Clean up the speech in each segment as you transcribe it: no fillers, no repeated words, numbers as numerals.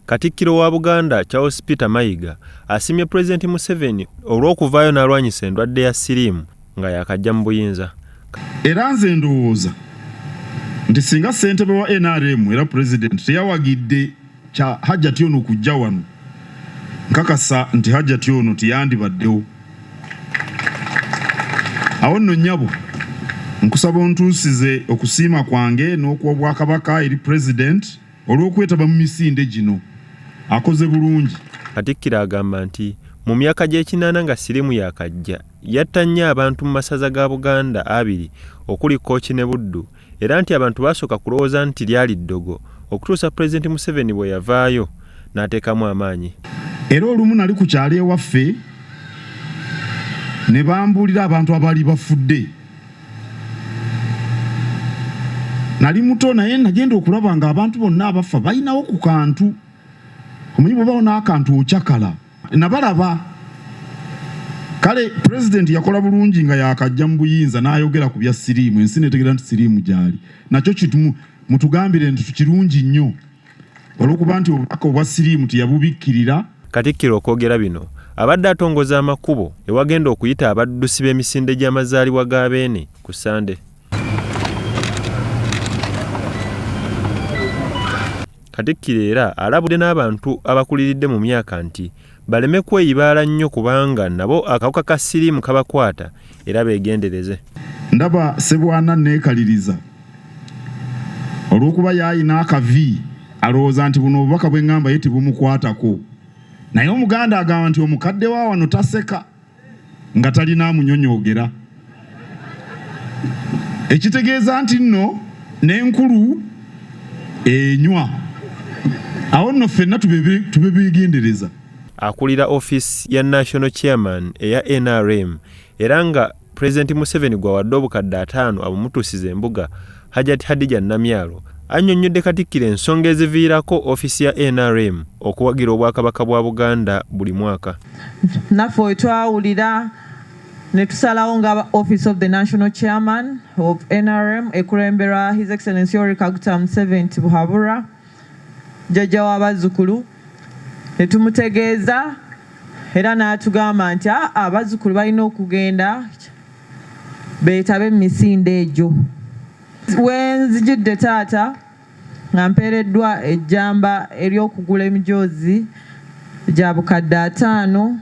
Katikkiro wa Buganda Charles Peter Mayiga asimye President Museveni olw'okuvaayo n'alwanyisa endwadde ya siriimu nga yakajja mu buyinza. Era nze ndowooza nti singa ssentebe wa NRM era President teyawagidde kya Hajjati ono kujja wano, nkakasa nti Hajjati ono tiyandibaddewo. Awo nno nnyabo nkusaba ontuusize okusiima kwange n'okuwa Kabaka eri President olw'okwetaba mu misinde gino. Akoze bulungi. Katikkiro agamba nti mu myaka gy'ekinaana nga siriimu yakajja yatta nnyo abantu mu masaza ga Buganda abiri okuli Kooki ne Buddu, era nti abantu basooka kulowooza nti lyali ddogo okutuusa President Museveni bwe yavaayo n'ateekamu amaanyi. Era olumu nali ku kyalo ewaffe ne bambuulira abantu abaali bafudde. Nali muto naye nagenda okulaba nga abantu bonna abafa balinawo ku kantu. Omanyi bw'obawo n'akantu okyakala. Nabalaba. Kale President yakola bulungi nga yakajja mu buyinza n'ayogera ku bya siriimu, ensi netegeera nti siriimu gyali. Nakyo kitumu mutugambire nti kirungi nnyo olw'okuba nti obubaka obwa siriimu teyabubikkirira. Katikkiro okwogera bino abadde atongoza amakubo ewagenda okuyita abaddusi b'emisinde gy'amazaalibwa ga Beene ku Sande. Katikkiro era alabudde n'abantu abakuliridde mu myaka nti baleme kweyibaala nnyo kubanga nabo akawuka ka siriimu kabakwata era beegendereze. Ndaba Ssebwana neekaliriza olw'okuba yaayina akavi alowooza nti buno obubaka bwe ŋŋamba ye tebumukwatako. Naye Omuganda agamba nti omukadde wa wano taseka nga talina amunyonyoogera. Ekitegeeza nti nno n'enkulu enywa. Awo nno ffenna tube beegendereza. Akulira office ya National Chairman eya NRM era nga President Museveni gwawadde obukadde 5 abumutuusiza embuga Hajjati Hadija Namyalo annyonnyodde Katikkiro ensonga eziviirako office ya NRM okuwagira obwakabaka bwa Buganda buli mwaka. Naffe twawulira ne tusalawo nga Office of the National Chairman of NRM ekulembera His Excellency Yoweri Kaguta Museveni Buhabura jjajja w'abazzukulu ne tumutegeeza era n'atugamba nti abazzukulu balina okugenda beetabe mu misinde egyo. Wenzijjidde taata nga mpeereddwa ejjamba ery'okugula emijoozi gya bukadde 5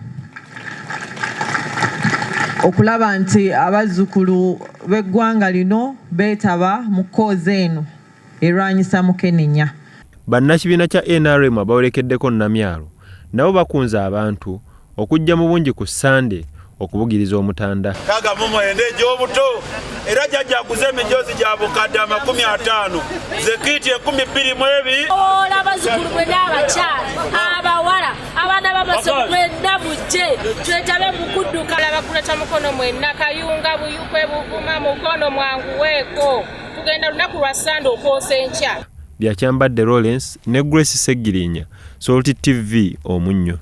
okulaba nti abazzukulu b'eggwanga lino beetaba mu kkoozi eno erwanyisa mukenenya. Bannakibiina kya NRM abawerekeddeko Namyalo nabo bakunze abantu okujja mu bungi ku Sande okubugiriza omutanda. Kaga mu mwende gy'obuto era jjajja aguze emijoozi gya bukadde 50, zekiti 22. Ola abazzukulu bwe n'abakyala abawala abaana b'amasomero mwenna bujje twetabe mu kudduka. Bakuleta mukono mwenna Kayunga Buyukwe Buvuma mukono mwanguweeko tugenda lunaku lwa Sande okwosa enkya. Byakyambadde Lawrence ne Grace Segirinya, Salt TV Omunnyo.